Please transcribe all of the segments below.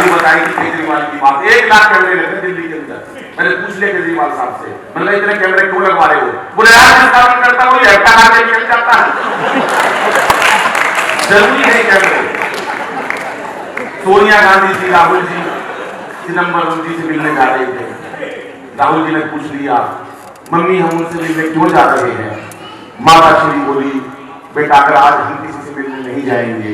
अभी बताई कि केजरीवाल की बात, 1 लाख कैमरे लगे दिल्ली के अंदर। मैंने पूछ लिया केजरीवाल साहब से, मैंने इतने कैमरे क्यों लगवा रहे हो? बोले यार जिसका मन करता वो हट्टा मार के चल जाता है, जरूरी है कैमरे। सोनिया गांधी जी, राहुल जी चिदंबरम जी से मिलने जा रहे थे। राहुल जी ने पूछ लिया, मम्मी हम उनसे मिलने क्यों जा रहे हैं? माता श्री बोली, बेटा अगर आज हम किसी से मिलने नहीं जाएंगे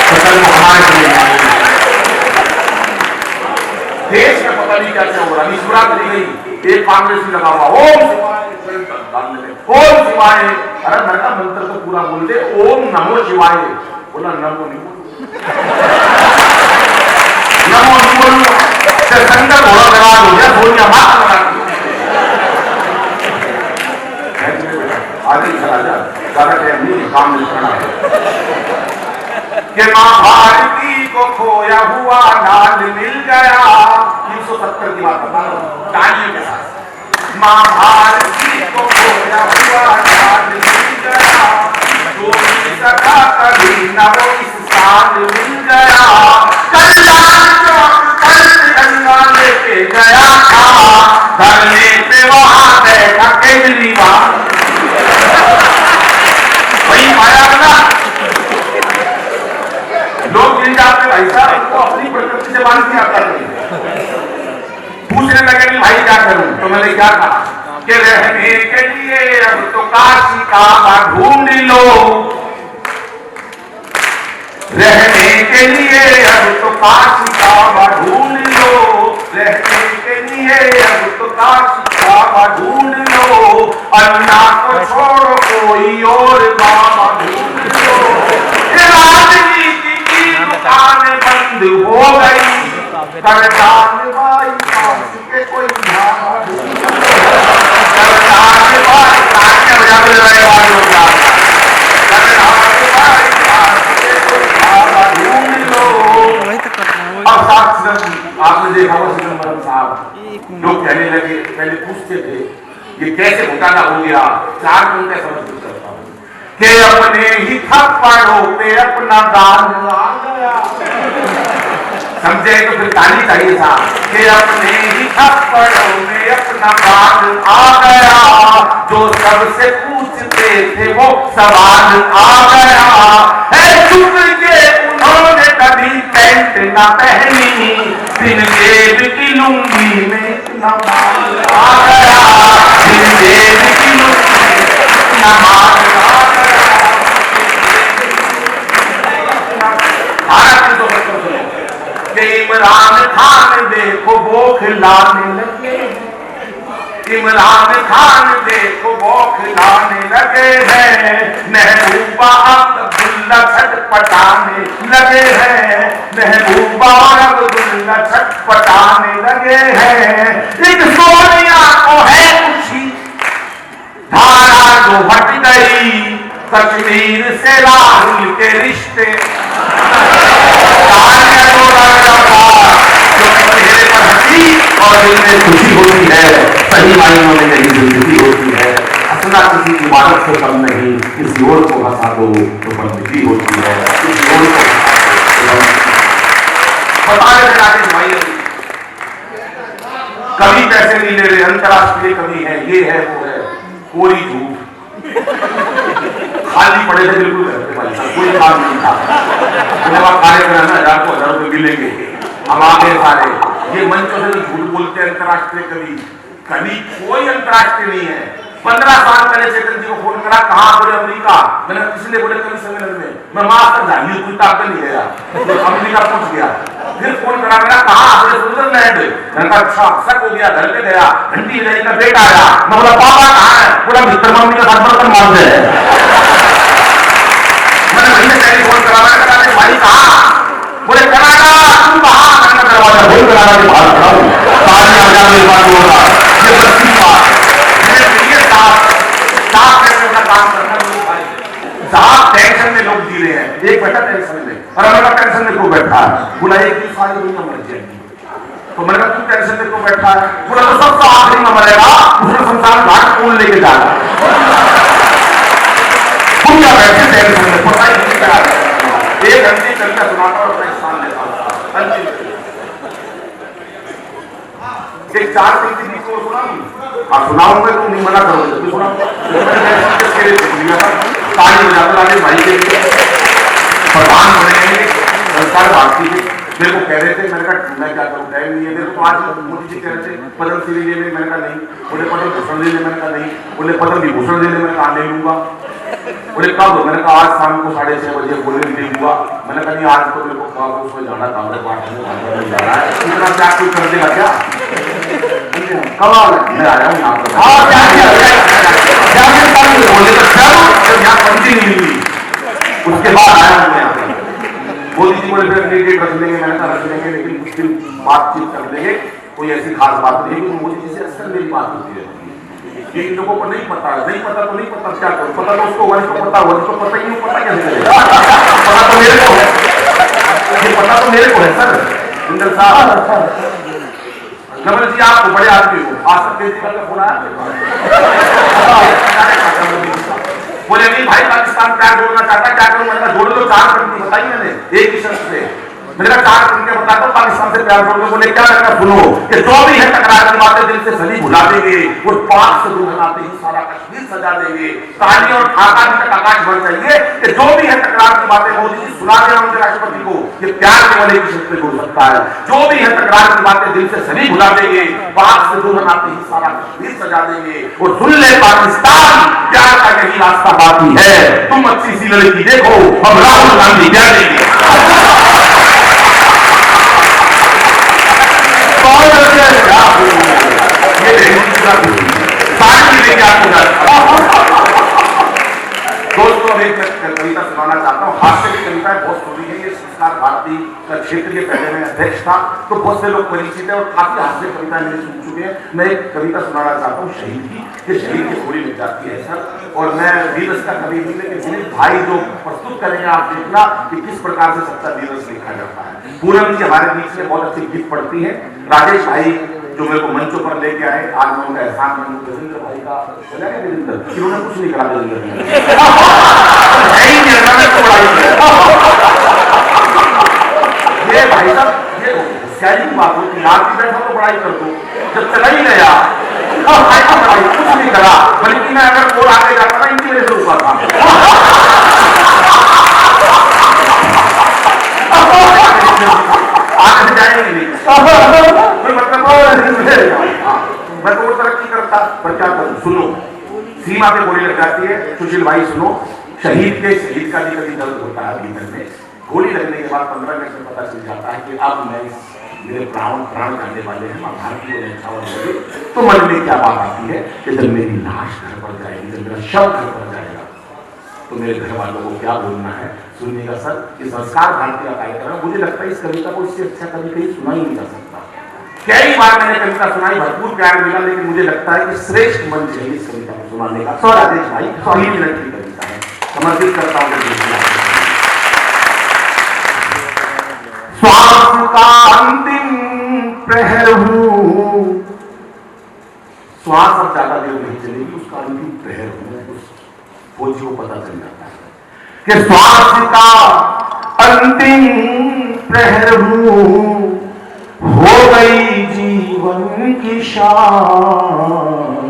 तो कल वो हमारे से मिल जाएंगे। देश में पता नहीं क्या क्या हो रहा है। शिवरात्रि गई, एक कांग्रेसी लगा हुआ ओम शिवाय, अरे मैं का मंत्र तो पूरा बोल दे, ओम नमो शिवाय। बोला नमो नहीं बोलूं, नमो नहीं बोलूं, संकट घोड़ा बर्बाद हो गया, सोनिया माता लगा दी। आगे चला जा, ज्यादा टाइम नहीं, काम नहीं करना है। कि मां भारती को खोया हुआ लाल मिल गया, 370 की बात बता रहा हूं तालियों के साथ। मां भारती को खोया हुआ लाल मिल गया, जो मिल सका कभी न वो इस साल मिल गया। कल्याण चौक पर तिरंगा लेके गया था, धरने पे वहां बैठा केजरीवाल। वही पाया ना, लोग गिर जाते भाई साहब, इनको अपनी प्रकृति से बांध दिया करते। पूछने लगे कि भाई क्या करूं? तो मैंने क्या कहा कि रहने के लिए अब तो काशी का ढूंढ लो, रहने के लिए अब तो काशी का ढूंढ लो, रहने के लिए अब तो काशी का ढूंढ लो, अन्ना को छोड़ो कोई और बाबा ढूंढ लो। राजनीति की दुकान बंद हो गई, करतान भाई पास के कोई धामा ढूंढ लो, करतान भाई ताके बजा के लड़ाई वाले हो जाता, करतान भाई पास के कोई धामा ढूंढ लो। अब साथ आपने देखा होगा चिदंबरम साहब, लोग कहने लगे, पहले पूछते थे ये कैसे घोटाला हो गया, 4 घंटे समझ करता हूं कि अपने ही थप्पड़ों पे अपना दान आ गया। समझे तो फिर ताली चाहिए था कि अपने ही थप्पड़ों में अपना दान आ गया, जो सबसे पूछते थे वो सवाल आ गया। चुप के उन्होंने कभी पैंट ना पहनी, दिन जेब की लुंगी में इतना माल आ गया, दिन जेब की लुंगी में इतना माल आ गया। भारत तो इमरान खान देखो बौखलाने लगे, इमरान खान देखो बौखलाने लगे हैं, महबूबा अब्दुल्ला छटपटाने लगे हैं, महबूबा अब्दुल्ला छटपटाने लगे हैं। एक सोनिया को है खुशी, धारा जो हट गई, कश्मीर से राहुल के रिश्ते, और दिल में खुशी होती है, सही मायनों में मेरी जिंदगी होती है। हंसना किसी इबादत से कम नहीं, किसी और को हंसा दो तो बंदगी होती है, किसी और को बता रहे राकेश भाई, कभी पैसे नहीं ले रहे, अंतरराष्ट्रीय कभी है, ये है वो है, कोई झूठ, खाली पड़े थे बिल्कुल भाई साहब, कोई काम नहीं था। कार्यक्रम है 1000 रुपए मिलेंगे, हम आगे सारे ये मंचों से झूठ बोलते हैं। अंतरराष्ट्रीय कभी कभी कोई अंतरराष्ट्रीय नहीं है। 15 साल पहले चेतन जी को फोन करा, कहाँ? बोले अमेरिका। मैंने किसने? बोले कभी सम्मेलन में। मैं मास्टर जाइए कोई ताकत नहीं गया, तो अमेरिका पहुंच गया। फिर फोन करा, मेरा कहाँ? बोले स्विट्जरलैंड। मैंने कहा अच्छा, शक हो गया, घर पे गया, घंटी बजाई का बेटा आया। मैं बोला पापा कहाँ है? बोला मिस्टर मम्मी का साथ बर्तन मारते हैं। मैंने महीने पहले फोन करा, मैंने कहा भाई कहाँ? बोले कनाडा। तुम कहाँ? मैंने दरवाजा खोल कनाडा के बाहर खड़ा हूँ, तालियां बजा मेरी बात बोल रहा, ये बच्ची बात काम करना साहब। टेंशन में लोग जी रहे हैं, एक बैठा टेंशन में, और हमारा टेंशन में क्यों बैठा है? बोला एक भी सारी दुनिया मर जाएगी। तो मैंने कहा तू टेंशन में क्यों बैठा है? बोला तो सबसे आखिरी में मरेगा, उसने शमशान घाट कौन लेके जाना? तुम क्या बैठे टेंशन में, पता ही नहीं क्या है। कविता सुनाता और अपना स्थान लेता हूँ। एक 4 पंक्ति की को सुनाऊं? सुनाऊंगा तो नहीं मना करोगे तो सुनाऊंगा। ताली बजाकर राजेश भाई के प्रधान बने संस्कार भारती के मेरे को कह रहे थे, मैंने कहा मैं क्या करूँ, टाइम नहीं है मेरे को। आज मोदी जी कह रहे थे पद्म श्री लेने, मैंने कहा नहीं। बोले पद्म भूषण लेने, मैंने कहा नहीं। बोले पद्म विभूषण लेने, मैंने कहा नहीं लूंगा। बोले कब? मैंने कहा आज शाम को 6:30 बजे। बोले नहीं हुआ। मैंने कहा नहीं आज तो मेरे को कहा उसमें जाना था, इतना क्या कोई कर देगा क्या? कब मैं आया हूँ यहाँ पर, बोले तो यहाँ पंक्ति नहीं मिली, उसके बाद आया हूँ यहाँ पर। मोदी जी बोले फिर डेट रख लेंगे, मैंने कहा रख लेंगे लेकिन कुछ दिन बातचीत कर लेंगे, कोई ऐसी खास बात नहीं। क्योंकि मोदी जी से अक्सर मेरी बात होती है कि इन लोगों को नहीं पता है, नहीं पता तो नहीं पता, क्या करूं? पता तो उसको वरिष्ठ को पता, वरिष्ठ को पता ही नहीं, पता कैसे चलेगा? पता तो मेरे को है, ये पता तो मेरे को है सर। इंदर साहब कमल जी आप बड़े आदमी हो, आज तक केजरीवाल का फोन आया? बोले नहीं भाई पाकिस्तान क्या जोड़ना चाहता, क्या करूं? मैंने कहा जोड़ लो 4 पंक्ति बताई मैंने एक ही शर्त से। मैंने कहा 4 पंक्ति बताता हूं पाकिस्तान से प्यार जोड़ लो। बोले क्या? मैंने कहा सुनो कि जो भी है टकरार की बातें दिल से सभी भुला देंगे और पाक से दूर आते ही सारा कश्मीर सजा देंगे। ताली और ठाका तक आकाश भर चाहिए कि जो भी है टकरार की बातें मोदी जी सुना दे उनके राष्ट्रपति को, ये प्यार केवल एक शब्द में हो सकता है। जो भी है टकरार की बातें दिल से सभी भुला देंगे, पाक से दूर आते ही सारा कश्मीर सजा देंगे। और सुन ले पाकिस्तान, प्यार का यही रास्ता बाकी है। तुम अच्छी सी लड़की देखो, हम राहुल गांधी क्या देंगे। दोस्तों एक कविता सुनाना चाहता हूँ, हास्य की कविता है, बहुत सुनी है। ये संस्कार भारती का क्षेत्र के पहले मैं अध्यक्ष था तो बहुत से लोग परिचित है और काफी हास्य कविता मेरे सुन चुके हैं। मैं एक कविता सुनाना चाहता हूँ शहीद की, कि शहीद की थोड़ी मिल जाती है सर। और मैं दिवस का कवि नहीं, लेकिन मेरे भाई जो प्रस्तुत करेंगे आप देखना कि किस प्रकार से सबका दिवस लिखा जाता है। पूनम जी हमारे बीच में बहुत अच्छी गीत पढ़ती है। राजेश भाई जो मेरे को मंचों पर लेके आए, आज मैं उनका एहसान करूँ। गजेंद्र भाई का चला गया, गजेंद्र इन्होंने कुछ नहीं करा, गजेंद्र ये भाई साहब ये होशियारी की बात होती है। आप भी बैठा तो पढ़ाई कर दो, जब चला ही गया पढ़ाई कुछ नहीं करा, बल्कि मैं अगर और आगे जाता था इनकी वजह से रुका था। आगे जाएंगे नहीं कोई मतलब मैं तो तरक्की करता, पर क्या करूं? सुनो, सीमा पे गोली लग जाती है। सुशील भाई सुनो, शहीद का भी कभी दर्द होता है भीतर में। गोली लगने के बाद 15 मिनट में पता चल जाता है कि अब मैं मेरे प्राण जाने वाले हैं, मां भारती और न्यौछावर होंगे। तो मन में क्या बात आती है कि जब मेरी लाश घर पर जाएगी, जब मेरा शव घर पर जाएगा, तो मेरे घर वालों को क्या बोलना है? सुनिएगा सर, ये संस्कार भारती का कार्यक्रम है। मुझे लगता है इस कविता को इससे अच्छा कभी कहीं सुना ही नहीं जा सकता। कई बार मैंने कविता सुनाई, भरपूर प्यार मिला, लेकिन मुझे लगता है कि श्रेष्ठ मंच है इस कविता को सुनाने का। सौ राजेश भाई 100 मिनट की कविता है, समर्पित करता हूँ। श्वास का अंतिम प्रहर हूँ, श्वास अब ज्यादा देर नहीं चलेगी, उसका अंतिम प्रहर हूँ। उस फौजी को पता चल जाता है कि श्वास का अंतिम प्रहर हूँ, हो गई जीवन की शाम,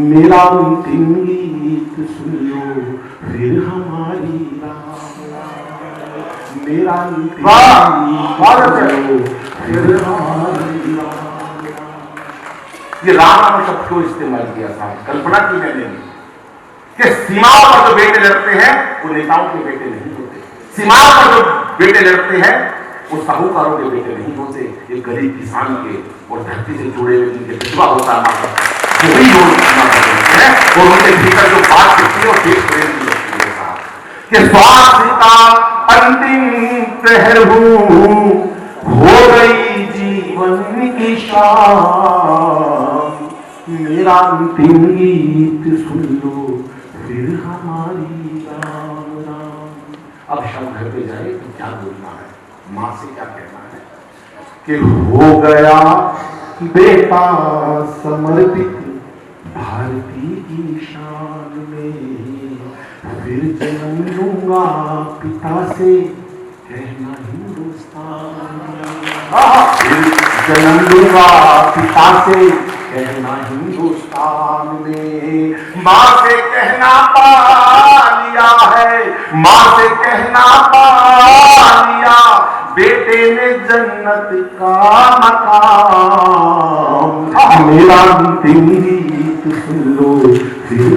मेरा अंतिम गीत सुन लो फिर हमारी राम, मेरा अंतिम फिर हमारी राम। ये राम शब्द क्यों इस्तेमाल किया था? कल्पना की मैंने कि सीमाओं पर जो बेटे लड़ते हैं वो नेताओं के बेटे नहीं होते, सीमाओं पर जो बेटे लड़ते हैं वो साहूकारों के बेटे नहीं होते, ये गरीब किसान के और धरती से जुड़े हुए जिनके विधवा होता है वही लोग हैं। और उनके भीतर जो बात दिखती है वो देश प्रेम की लगती है कि स्वास्थ्य का अंतिम प्रहर हूँ, हो गई जीवन की शाम, मेरा अंतिम गीत सुन लो फिर हमारी राम राम। अब शव घर पे जाए तो क्या बोलना है, मां से क्या कहना है कि हो गया बेटा समर्पित भारती की शान में, फिर जन्म लूंगा पिता से कहना हिंदुस्तान, फिर जन्म लूंगा पिता से कहना हिंदुस्तान में, माँ से कहना पा लिया है, माँ से कहना पा लिया, बेटे ने जन्नत का मकाम, मेरा अंतिम गीत सुन लो फिर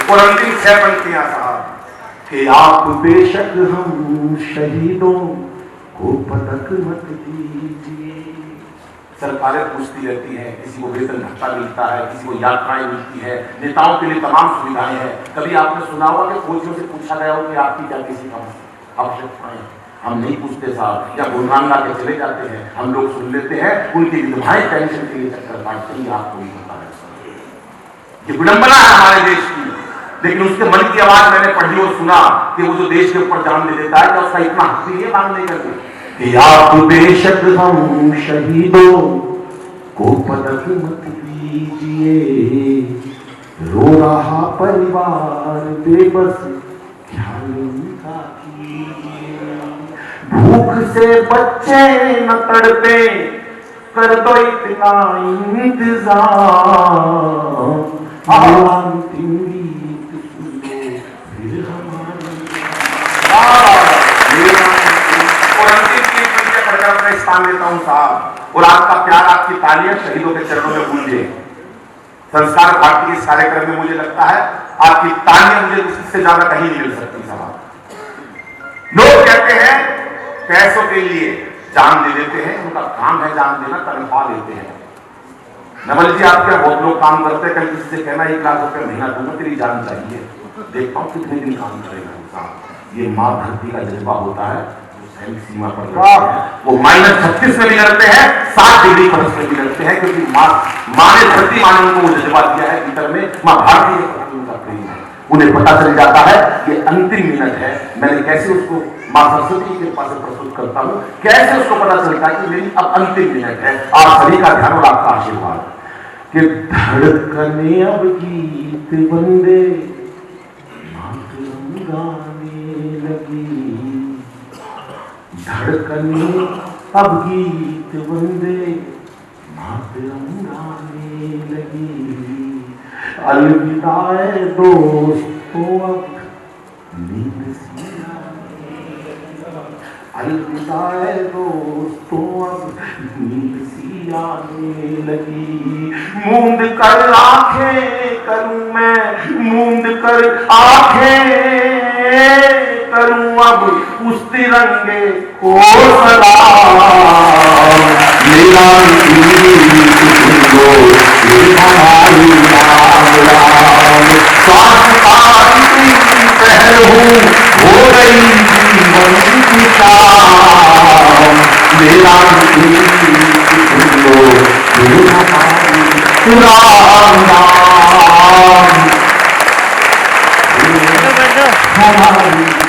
और अंतिम 6 पंक्तियां साहब कि आप बेशक हम शहीदों को पदक मत दीजिए। सरकारें पूछती रहती हैं, किसी को वेतन भत्ता मिलता है, किसी को यात्राएं मिलती है, नेताओं के लिए तमाम सुविधाएं हैं। कभी आपने सुना होगा कि फौजियों से पूछा गया हो कि आपकी क्या किसी का आवश्यकताएं? हम नहीं पूछते साहब, या गुणगान गा के चले जाते हैं। हम लोग सुन लेते हैं, उनकी विधवाएं पेंशन के लिए चक्कर काटते हैं, आपको नहीं पता है। ये विडंबना है हमारे देश की, लेकिन उसके मन की आवाज मैंने पढ़ी और सुना कि वो जो देश के ऊपर जान दे देता है, क्या उसका इतना हक नहीं है मांगने करके कि आप बेशक हम शहीदों को पदक मत दीजिए, रो रहा परिवार बेबस ख्याल उनका कीजिए, भूख से बच्चे न तड़पे कर दो इतना इंतजाम, अंतिम गीत सुनो फिर हमारा। और अंतिम गीत सुनकर पढ़कर अपना स्थान लेता हूं साहब, और आपका प्यार, आपकी तालियां शहीदों के चरणों में गूंजे। संस्कार भारती के इस कार्यक्रम में मुझे लगता है आपकी तालियां मुझे इससे ज्यादा कहीं नहीं मिल सकती साहब। लोग कहते हैं पैसों के लिए जान दे देते हैं, उनका काम है जान देना, तनख्वाह देते हैं। नवल जी आपके बहुत लोग काम करते हैं, कल किसी से कहना 1 लाख रुपए महीना दूंगा, तेरी जान चाहिए, देखता हूं कितने दिन काम करेगा इंसान। ये मां धरती का जज्बा होता है, सैनिक सीमा पर लड़ते हैं, वो -36 में भी लड़ते हैं, 7 डिग्री फर्श में भी लड़ते हैं, क्योंकि मां ने धरती मां ने उनको वो जज्बा दिया है भीतर में, मां भारती के प्रति उनका प्रेम है। उन्हें पता चल जाता है ये अंतिम मिनट है, मैंने कैसे उसको मां सरस्वती के पास प्रस्तुत करता हूं, कैसे उसको पता चलता है कि मेरी अब अंतिम मिनट है। आप सभी का ध्यान और आपका आशीर्वाद कि धड़कने अब गीत बंदे मातरम गाने लगी, धड़कने अब गीत बंदे मातरम गाने लगी, अलविदा दोस्तों अब नींद सी आने, अलविदा दोस्तों अब नींद सी आने लगी, मूंद कर आंखें करूं मैं, मूंद कर आंखें करूं अब उस तिरंगे को सलाम, मेरा हमारी राम, पहल हूँ हो रही जीवन की शाम, मेरा राम राम हमारी